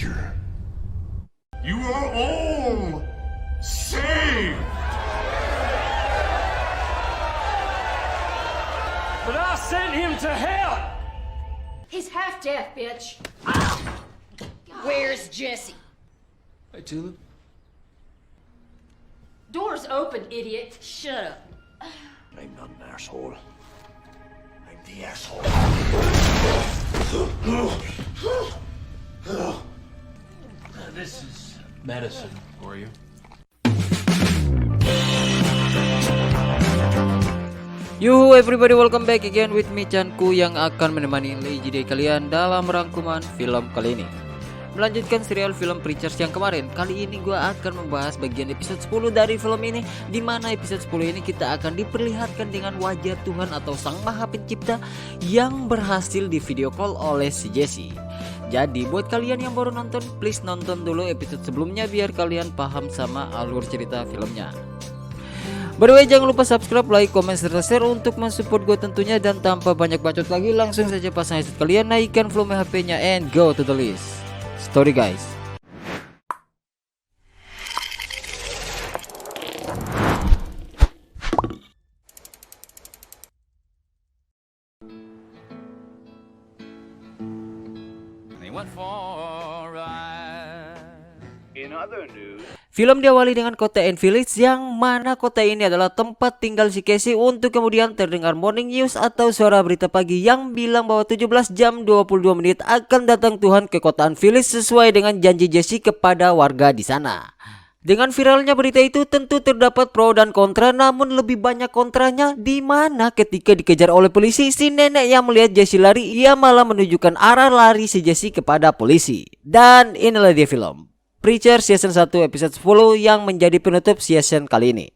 future. You are all saved! But I sent him to hell! He's half deaf, bitch. Where's Jesse? Hey, Tulip. Door's open, idiot. Shut up. I'm not an asshole. I'm the asshole. This is medicine for you. Yo everybody, welcome back again with me Chanku yang akan menemani Lazy Day kalian dalam rangkuman film kali ini. Melanjutkan serial film Preachers yang kemarin, kali ini gue akan membahas bagian episode 10 dari film ini, dimana episode 10 ini kita akan diperlihatkan dengan wajah Tuhan atau Sang Maha Pencipta yang berhasil di video call oleh si Jesse. Jadi buat kalian yang baru nonton, please nonton dulu episode sebelumnya biar kalian paham sama alur cerita filmnya. By the way, jangan lupa subscribe, like, komen, serta share untuk mensupport gue tentunya. Dan tanpa banyak bacot lagi, langsung saja pasang headset kalian, naikkan volume HP-nya, and go to the list. Story guys. They went for a ride. In other news, Film diawali dengan kota End Village, yang mana kota ini adalah tempat tinggal si Casey, untuk kemudian terdengar morning news atau suara berita pagi yang bilang bahwa 17 jam 22 menit akan datang Tuhan ke kota End Village sesuai dengan janji Jesse kepada warga di sana. Dengan viralnya berita itu tentu terdapat pro dan kontra, namun lebih banyak kontranya, di mana ketika dikejar oleh polisi, si nenek yang melihat Jesse lari, ia malah menunjukkan arah lari si Jesse kepada polisi. Dan inilah dia film Preacher Season 1 episode 10 yang menjadi penutup season kali ini.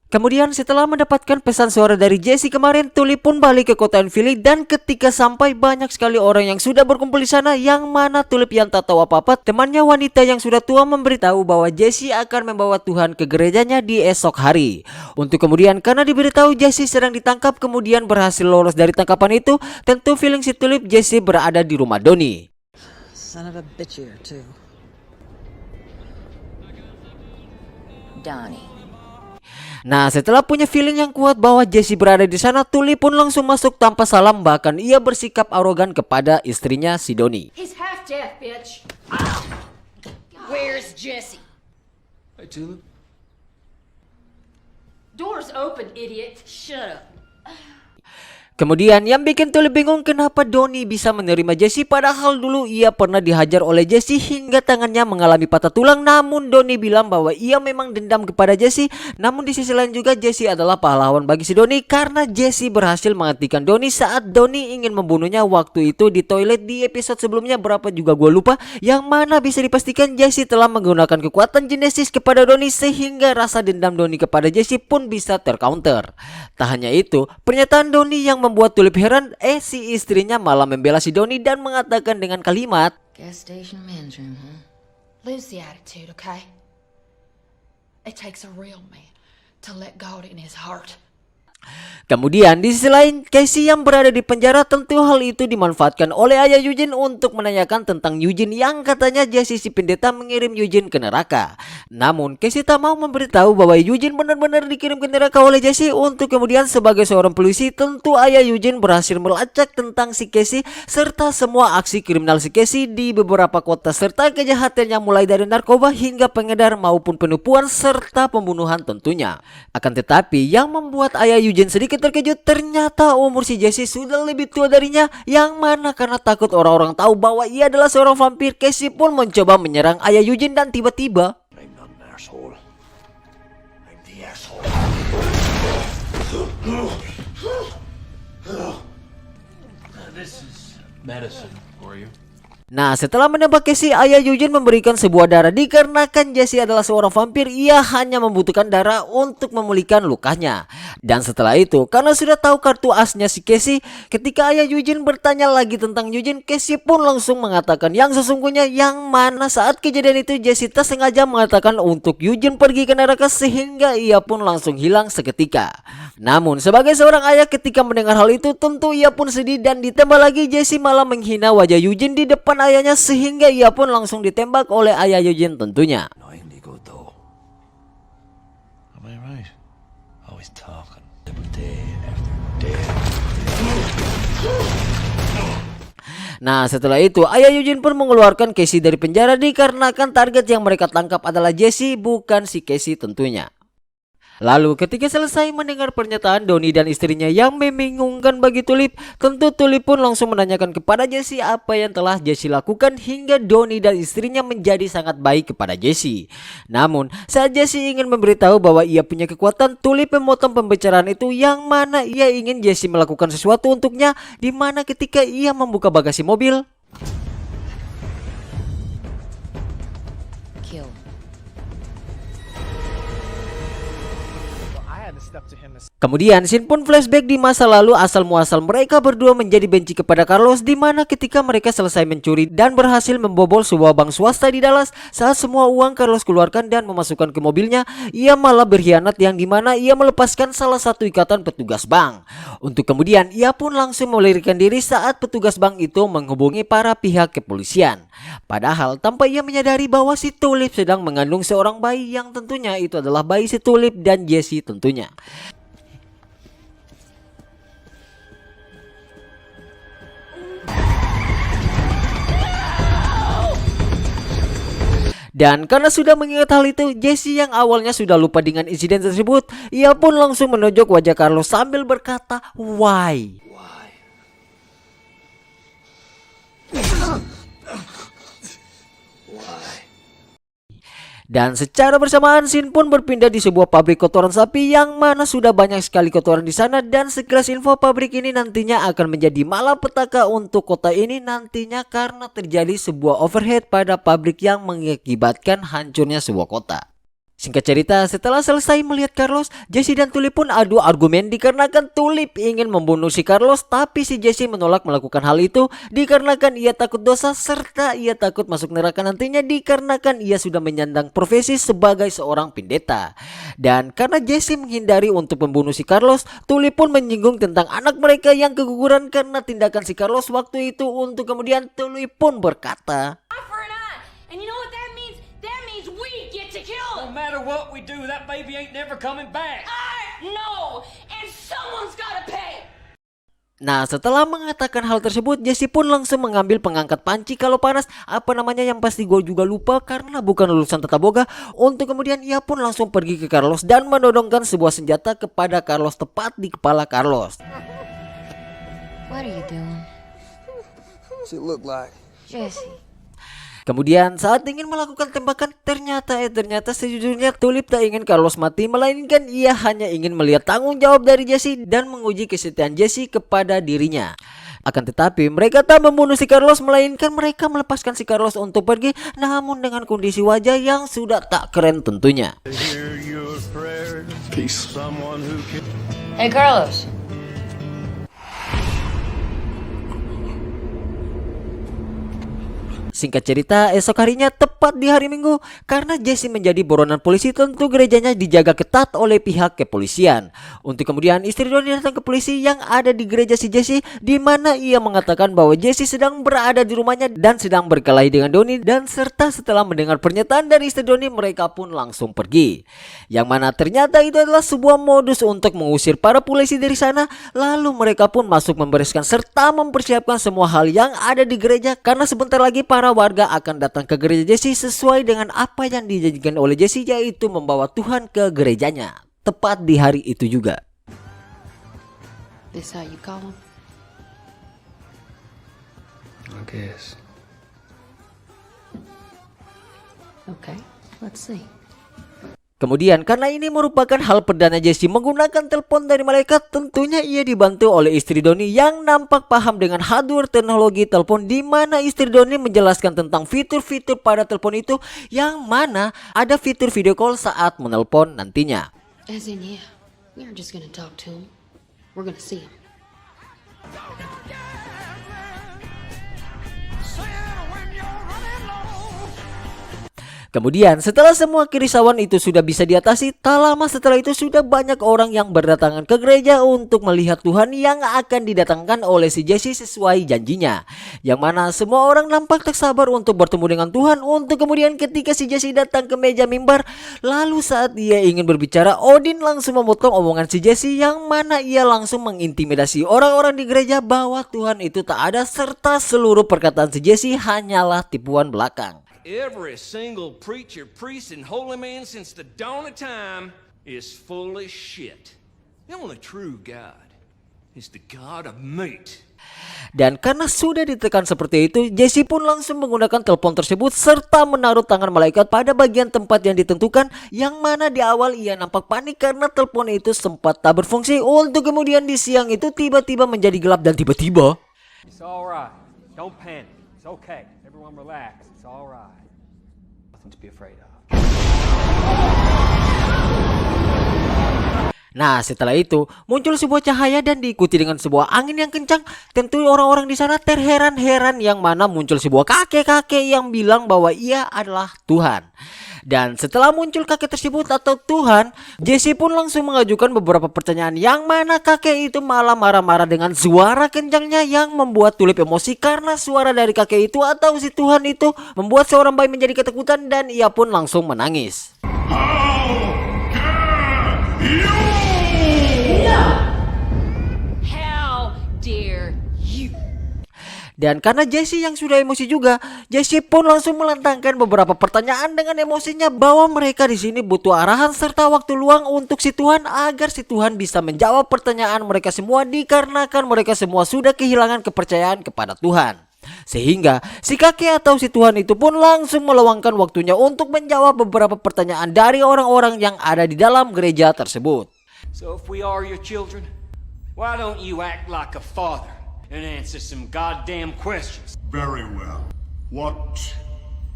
Kemudian setelah mendapatkan pesan suara dari Jesse kemarin, Tulip pun balik ke kota Enfield, dan ketika sampai banyak sekali orang yang sudah berkumpul di sana, yang mana Tulip yang tak tahu apa-apa, temannya wanita yang sudah tua memberitahu bahwa Jesse akan membawa Tuhan ke gerejanya di esok hari. Untuk kemudian karena diberitahu Jesse sedang ditangkap, kemudian berhasil lolos dari tangkapan itu, tentu feeling si Tulip Jesse berada di rumah Donnie. Son of a bitch here too. Donnie. Nah, setelah punya feeling yang kuat bahwa Jesse berada di sana, Tulip pun langsung masuk tanpa salam, bahkan ia bersikap arogan kepada istrinya si Donnie. He's half deaf, bitch. Where's Jesse? Hey, Tulip. Door's open, idiot. Shut up. Kemudian yang bikin Tulip bingung kenapa Donnie bisa menerima Jesse, padahal dulu ia pernah dihajar oleh Jesse hingga tangannya mengalami patah tulang. Namun Donnie bilang bahwa ia memang dendam kepada Jesse. Namun di sisi lain juga Jesse adalah pahlawan bagi si Donnie, karena Jesse berhasil menghentikan Donnie saat Donnie ingin membunuhnya waktu itu di toilet di episode sebelumnya, berapa juga gue lupa. Yang mana bisa dipastikan Jesse telah menggunakan kekuatan Genesis kepada Donnie, sehingga rasa dendam Donnie kepada Jesse pun bisa tercounter. Tak hanya itu, pernyataan Donnie yang membuat Tulip heran, si istrinya malah membela si Donnie dan mengatakan dengan kalimat, Gas station men's room, huh? Lose the attitude, okay? It takes a real man to let God in his heart. Kemudian di sisi lain, Casey yang berada di penjara, tentu hal itu dimanfaatkan oleh ayah Eugene untuk menanyakan tentang Eugene yang katanya Jesse si pendeta mengirim Eugene ke neraka. Namun Casey tak mau memberitahu bahwa Eugene benar-benar dikirim ke neraka oleh Jesse. Untuk kemudian sebagai seorang polisi, tentu ayah Eugene berhasil melacak tentang si Casey serta semua aksi kriminal si Casey di beberapa kota, serta kejahatannya mulai dari narkoba hingga pengedar maupun penipuan serta pembunuhan tentunya. Akan tetapi yang membuat ayah Eugene sedikit terkejut, ternyata umur si Jesse sudah lebih tua darinya, yang mana karena takut orang-orang tahu bahwa ia adalah seorang vampir, Casey pun mencoba menyerang ayah Eugene dan tiba-tiba I'm not an asshole. I'm the asshole. This is medicine for you. Nah, setelah menembak Casey, ayah Eugene memberikan sebuah darah. Dikarenakan Jesse adalah seorang vampir, ia hanya membutuhkan darah untuk memulihkan lukanya. Dan setelah itu, karena sudah tahu kartu asnya si Casey, ketika ayah Eugene bertanya lagi tentang Eugene, Casey pun langsung mengatakan yang sesungguhnya, yang mana saat kejadian itu Jesse sengaja mengatakan untuk Eugene pergi ke neraka sehingga ia pun langsung hilang seketika. Namun sebagai seorang ayah ketika mendengar hal itu, tentu ia pun sedih, dan ditambah lagi Jesse malah menghina wajah Eugene di depan ayahnya sehingga ia pun langsung ditembak oleh ayah Eugene tentunya. Annoyingly good though. Am I right? Always talking. Day after day. Nah, setelah itu ayah Eugene pun mengeluarkan Casey dari penjara dikarenakan target yang mereka tangkap adalah Jesse, bukan si Casey tentunya. Lalu ketika selesai mendengar pernyataan Donnie dan istrinya yang membingungkan bagi Tulip, tentu Tulip pun langsung menanyakan kepada Jesse apa yang telah Jesse lakukan hingga Donnie dan istrinya menjadi sangat baik kepada Jesse. Namun saat Jesse ingin memberitahu bahwa ia punya kekuatan, Tulip memotong pembicaraan itu yang mana ia ingin Jesse melakukan sesuatu untuknya, di mana ketika ia membuka bagasi mobil, Kill. kemudian scene pun flashback di masa lalu asal muasal mereka berdua menjadi benci kepada Carlos, di mana ketika mereka selesai mencuri dan berhasil membobol sebuah bank swasta di Dallas, saat semua uang Carlos keluarkan dan memasukkan ke mobilnya, ia malah berkhianat yang dimana ia melepaskan salah satu ikatan petugas bank. Untuk kemudian ia pun langsung melarikan diri saat petugas bank itu menghubungi para pihak kepolisian. Padahal tanpa ia menyadari bahwa si Tulip sedang mengandung seorang bayi yang tentunya itu adalah bayi si Tulip dan Jesse tentunya. Dan karena sudah mengingat hal itu, Jesse yang awalnya sudah lupa dengan insiden tersebut, ia pun langsung menojok wajah Carlos sambil berkata, "Why?" Dan secara bersamaan scene pun berpindah di sebuah pabrik kotoran sapi yang mana sudah banyak sekali kotoran di sana, dan sekilas info pabrik ini nantinya akan menjadi malapetaka untuk kota ini nantinya karena terjadi sebuah overhead pada pabrik yang mengakibatkan hancurnya sebuah kota. Singkat cerita, setelah selesai melihat Carlos, Jesse dan Tulip pun adu argumen dikarenakan Tulip ingin membunuh si Carlos, tapi si Jesse menolak melakukan hal itu dikarenakan ia takut dosa serta ia takut masuk neraka nantinya dikarenakan ia sudah menyandang profesi sebagai seorang pendeta. Dan karena Jesse menghindari untuk membunuh si Carlos, Tulip pun menyinggung tentang anak mereka yang keguguran karena tindakan si Carlos waktu itu. Untuk kemudian Tulip pun berkata, And you know what that means? That means we get to kill No him. matter what we do, that baby ain't never coming back. I know, and someone's gotta pay. nah, setelah mengatakan hal tersebut, Jesse pun langsung mengambil pengangkat panci kalau panas, apa namanya yang pasti gue juga lupa karena bukan lulusan tata boga. Untuk kemudian ia pun langsung pergi ke Carlos dan menodongkan sebuah senjata kepada Carlos tepat di kepala Carlos. What are you doing? What's it look like? Jesse. Kemudian saat ingin melakukan tembakan, ternyata sejujurnya Tulip tak ingin Carlos mati, melainkan ia hanya ingin melihat tanggung jawab dari Jesse dan menguji kesetiaan Jesse kepada dirinya. Akan tetapi mereka tak membunuh si Carlos, melainkan mereka melepaskan si Carlos untuk pergi, namun dengan kondisi wajah yang sudah tak keren tentunya. Peace. Hey, Carlos. Singkat cerita, esok harinya tepat di hari Minggu, karena Jesse menjadi buronan polisi, tentu gerejanya dijaga ketat oleh pihak kepolisian. Untuk kemudian istri Donnie datang ke polisi yang ada di gereja si Jesse, di mana ia mengatakan bahwa Jesse sedang berada di rumahnya dan sedang berkelahi dengan Donnie, dan serta setelah mendengar pernyataan dari istri Donnie, mereka pun langsung pergi. Yang mana ternyata itu adalah sebuah modus untuk mengusir para polisi dari sana. Lalu mereka pun masuk membereskan serta mempersiapkan semua hal yang ada di gereja, karena sebentar lagi para warga akan datang ke gereja Jesse sesuai dengan apa yang dijanjikan oleh Jesse, yaitu membawa Tuhan ke gerejanya tepat di hari itu juga. This how you call him? I guess. Okay, let's see. Kemudian karena ini merupakan hal perdana Jesse menggunakan telepon dari malaikat, tentunya ia dibantu oleh istri Donnie yang nampak paham dengan hardware teknologi telepon, di mana istri Donnie menjelaskan tentang fitur-fitur pada telepon itu, yang mana ada fitur video call saat menelpon nantinya. As in, yeah, we aren't just gonna talk to him. We're gonna see him. Kemudian setelah semua kerisauan itu sudah bisa diatasi, tak lama setelah itu sudah banyak orang yang berdatangan ke gereja untuk melihat Tuhan yang akan didatangkan oleh si Jesse sesuai janjinya. Yang mana semua orang nampak tak sabar untuk bertemu dengan Tuhan, untuk kemudian ketika si Jesse datang ke meja mimbar, lalu saat ia ingin berbicara, Odin langsung memotong omongan si Jesse, yang mana ia langsung mengintimidasi orang-orang di gereja bahwa Tuhan itu tak ada, serta seluruh perkataan si Jesse hanyalah tipuan belakang. Every single preacher, priest, and holy man since the dawn of time is full of shit. The only true God is the God of meat. Dan karena sudah ditekan seperti itu, Jesse pun langsung menggunakan telepon tersebut serta menaruh tangan malaikat pada bagian tempat yang ditentukan, yang mana di awal ia nampak panik karena telepon itu sempat tak berfungsi, untuk kemudian di siang itu tiba-tiba menjadi gelap dan tiba-tiba It's all right. Don't panic. It's okay. Everyone relax. It's all right. Nothing to be afraid of. Nah, setelah itu muncul sebuah cahaya dan diikuti dengan sebuah angin yang kencang. Tentu orang-orang di sana terheran-heran, yang mana muncul sebuah kakek-kakek yang bilang bahwa ia adalah Tuhan. Dan setelah muncul kakek tersebut atau Tuhan, Jesse pun langsung mengajukan beberapa pertanyaan, yang mana kakek itu malah marah-marah dengan suara kencangnya yang membuat Tulip emosi karena suara dari kakek itu atau si Tuhan itu membuat seorang bayi menjadi ketakutan dan ia pun langsung menangis. How dare you? Dan karena Jesse yang sudah emosi juga, Jesse pun langsung melantangkan beberapa pertanyaan dengan emosinya bahwa mereka di sini butuh arahan serta waktu luang untuk si Tuhan agar si Tuhan bisa menjawab pertanyaan mereka semua, dikarenakan mereka semua sudah kehilangan kepercayaan kepada Tuhan. Sehingga si kakek atau si Tuhan itu pun langsung meluangkan waktunya untuk menjawab beberapa pertanyaan dari orang-orang yang ada di dalam gereja tersebut. So if we are your children, why don't you act like a father and answer some goddamn questions? Very well. What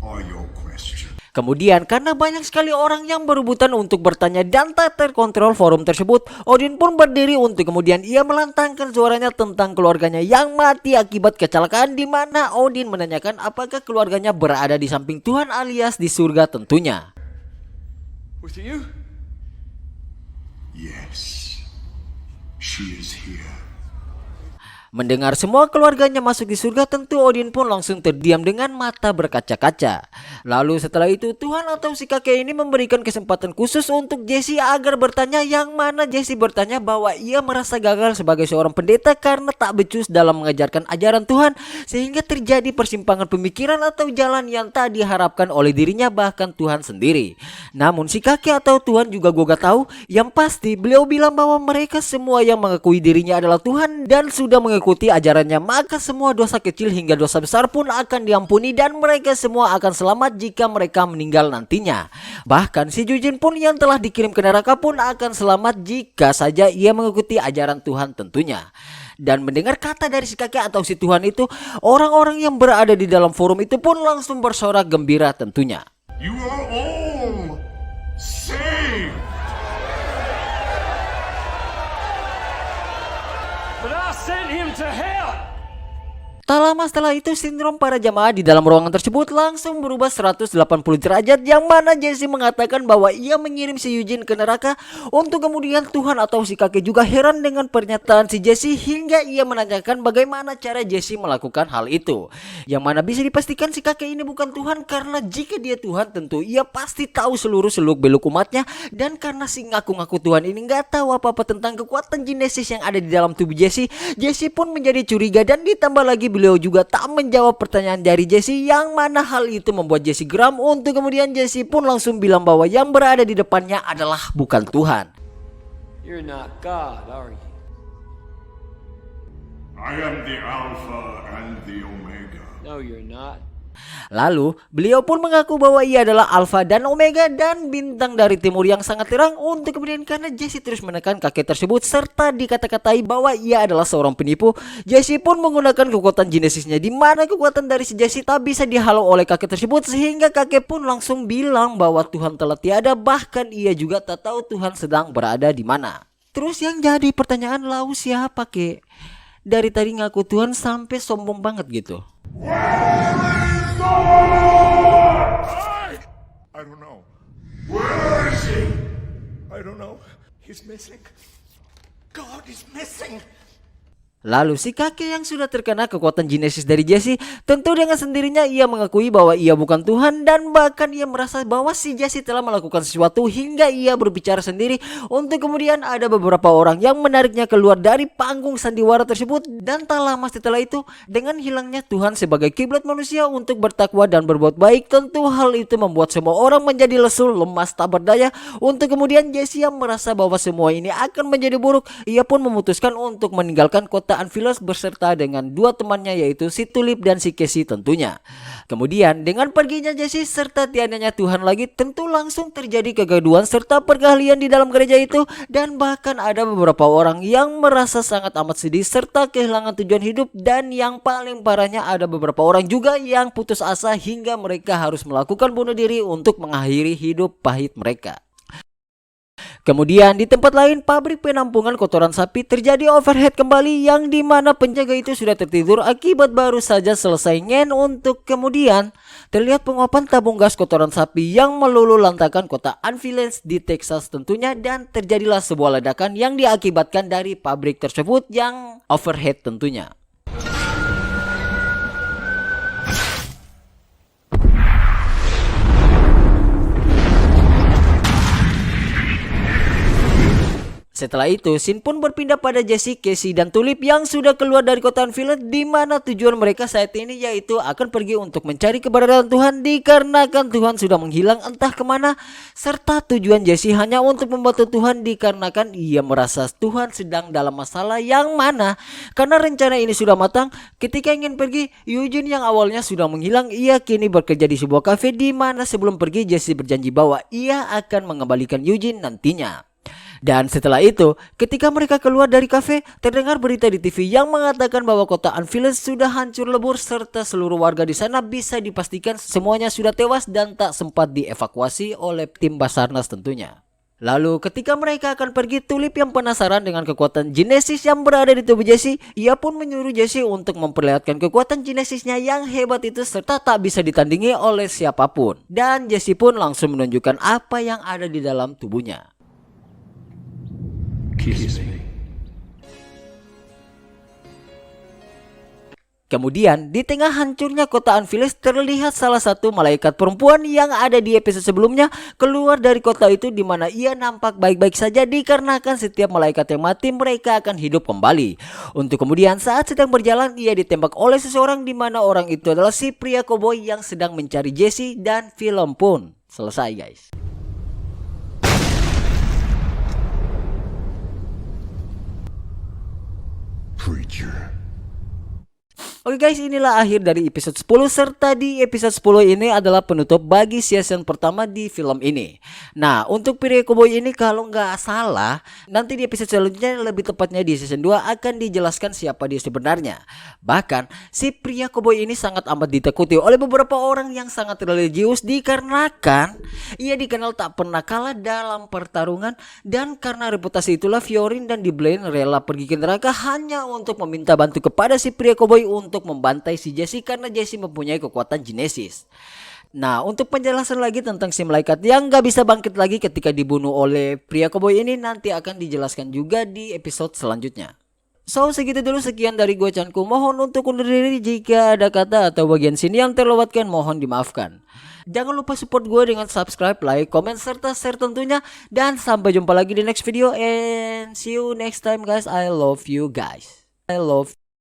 are your questions? Kemudian karena banyak sekali orang yang berebutan untuk bertanya dan tak terkontrol forum tersebut, Odin pun berdiri untuk kemudian ia melantangkan suaranya tentang keluarganya yang mati akibat kecelakaan, di mana Odin menanyakan apakah keluarganya berada di samping Tuhan alias di surga tentunya. With you? Yes. She is here. Mendengar semua keluarganya masuk di surga, tentu Odin pun langsung terdiam dengan mata berkaca-kaca. Lalu setelah itu Tuhan atau si kakek ini memberikan kesempatan khusus untuk Jesse agar bertanya, yang mana Jesse bertanya bahwa ia merasa gagal sebagai seorang pendeta karena tak becus dalam mengajarkan ajaran Tuhan, sehingga terjadi persimpangan pemikiran atau jalan yang tak diharapkan oleh dirinya bahkan Tuhan sendiri. Namun si kakek atau Tuhan juga gak tahu, yang pasti beliau bilang bahwa mereka semua yang mengakui dirinya adalah Tuhan dan sudah mengikuti ajarannya, maka semua dosa kecil hingga dosa besar pun akan diampuni dan mereka semua akan selamat jika mereka meninggal nantinya. Bahkan si Eugene pun yang telah dikirim ke neraka pun akan selamat jika saja ia mengikuti ajaran Tuhan tentunya. Dan mendengar kata dari si kakek atau si Tuhan itu, orang-orang yang berada di dalam forum itu pun langsung bersorak gembira tentunya. You are all saved. But I sent him to hell! Tak lama setelah itu sindrom para jamaah di dalam ruangan tersebut langsung berubah 180 derajat, yang mana Jesse mengatakan bahwa ia mengirim si Eugene ke neraka, untuk kemudian Tuhan atau si kakek juga heran dengan pernyataan si Jesse hingga ia menanyakan bagaimana cara Jesse melakukan hal itu. Yang mana bisa dipastikan si kakek ini bukan Tuhan, karena jika dia Tuhan tentu ia pasti tahu seluruh seluk beluk umatnya, dan karena si ngaku-ngaku Tuhan ini gak tahu apa-apa tentang kekuatan genesis yang ada di dalam tubuh Jesse, Jesse pun menjadi curiga dan ditambah lagi beliau juga tak menjawab pertanyaan dari Jesse, yang mana hal itu membuat Jesse geram, untuk kemudian Jesse pun langsung bilang bahwa yang berada di depannya adalah bukan Tuhan. You're not God, are you? I am the Alpha and the Omega. No, you're not. Lalu, beliau pun mengaku bahwa ia adalah Alpha dan Omega dan bintang dari timur yang sangat terang. Untuk kemudian karena Jesse terus menekan kakek tersebut serta dikata-katai bahwa ia adalah seorang penipu, Jesse pun menggunakan kekuatan Genesisnya, di mana kekuatan dari si Jesse tak bisa dihalau oleh kakek tersebut, sehingga kakek pun langsung bilang bahwa Tuhan telah tiada, bahkan ia juga tak tahu Tuhan sedang berada di mana. Terus yang jadi pertanyaan, lalu siapa kek? Dari tadi ngaku Tuhan sampai sombong banget gitu. I don't know. Where is he? I don't know. He's missing. God is missing. Lalu si kakek yang sudah terkena kekuatan Genesis dari Jesse, tentu dengan sendirinya ia mengakui bahwa ia bukan Tuhan, dan bahkan ia merasa bahwa si Jesse telah melakukan sesuatu hingga ia berbicara sendiri. Untuk kemudian ada beberapa orang yang menariknya keluar dari panggung sandiwara tersebut, dan tak lama setelah itu dengan hilangnya Tuhan sebagai kiblat manusia untuk bertakwa dan berbuat baik, tentu hal itu membuat semua orang menjadi lesu, lemas, tak berdaya. Untuk kemudian Jesse yang merasa bahwa semua ini akan menjadi buruk, ia pun memutuskan untuk meninggalkan kota Anfilos beserta dengan dua temannya, yaitu si Tulip dan si Casey tentunya. Kemudian dengan perginya Jesse serta tiadanya Tuhan lagi, tentu langsung terjadi kegaduhan serta perkelahian di dalam gereja itu, dan bahkan ada beberapa orang yang merasa sangat amat sedih serta kehilangan tujuan hidup, dan yang paling parahnya ada beberapa orang juga yang putus asa hingga mereka harus melakukan bunuh diri untuk mengakhiri hidup pahit mereka. Kemudian di tempat lain, pabrik penampungan kotoran sapi terjadi overhead kembali, yang dimana penjaga itu sudah tertidur akibat baru saja selesai ngen. Untuk kemudian terlihat penguapan tabung gas kotoran sapi yang meluluh lantakan kota Anfiles di Texas tentunya, dan terjadilah sebuah ledakan yang diakibatkan dari pabrik tersebut yang overhead tentunya. Setelah itu, scene pun berpindah pada Jesse, Casey, dan Tulip yang sudah keluar dari kota Anfield, di mana tujuan mereka saat ini yaitu akan pergi untuk mencari keberadaan Tuhan, dikarenakan Tuhan sudah menghilang entah kemana, serta tujuan Jesse hanya untuk membantu Tuhan dikarenakan ia merasa Tuhan sedang dalam masalah, yang mana karena rencana ini sudah matang. Ketika ingin pergi, Eugene yang awalnya sudah menghilang, ia kini bekerja di sebuah kafe, di mana sebelum pergi Jesse berjanji bahwa ia akan mengembalikan Eugene nantinya. Dan setelah itu, ketika mereka keluar dari kafe, terdengar berita di TV yang mengatakan bahwa kota Anfield sudah hancur lebur serta seluruh warga di sana bisa dipastikan semuanya sudah tewas dan tak sempat dievakuasi oleh tim Basarnas tentunya. Lalu ketika mereka akan pergi, Tulip yang penasaran dengan kekuatan Genesis yang berada di tubuh Jesse, ia pun menyuruh Jesse untuk memperlihatkan kekuatan Genesisnya yang hebat itu serta tak bisa ditandingi oleh siapapun. Dan Jesse pun langsung menunjukkan apa yang ada di dalam tubuhnya. Kiss me. Kemudian di tengah hancurnya kota Anfiles terlihat salah satu malaikat perempuan yang ada di episode sebelumnya keluar dari kota itu, di mana ia nampak baik-baik saja dikarenakan setiap malaikat yang mati mereka akan hidup kembali. Untuk kemudian saat sedang berjalan ia ditembak oleh seseorang, di mana orang itu adalah si pria koboi yang sedang mencari Jesse, dan film pun selesai guys. Preacher. Oke guys, inilah akhir dari episode 10, serta di episode 10 ini adalah penutup bagi season pertama di film ini. Nah, untuk pria koboi ini kalau nggak salah, nanti di episode selanjutnya, lebih tepatnya di season 2, akan dijelaskan siapa dia sebenarnya. Bahkan, si pria koboi ini sangat amat ditakuti oleh beberapa orang yang sangat religius dikarenakan ia dikenal tak pernah kalah dalam pertarungan, dan karena reputasi itulah Fiorin dan Blaine rela pergi ke neraka hanya untuk meminta bantu kepada si pria koboi untuk membantai si Jesse karena Jesse mempunyai kekuatan Genesis. Nah, untuk penjelasan lagi tentang si malaikat yang gak bisa bangkit lagi ketika dibunuh oleh pria koboi ini nanti akan dijelaskan juga di episode selanjutnya. So, segitu dulu, sekian dari gue Chanku. Mohon untuk undur diri, jika ada kata atau bagian sini yang terlewatkan mohon dimaafkan. Jangan lupa support gue dengan subscribe, like, komen, serta share tentunya. Dan sampai jumpa lagi di next video, and see you next time guys. I love you guys. I love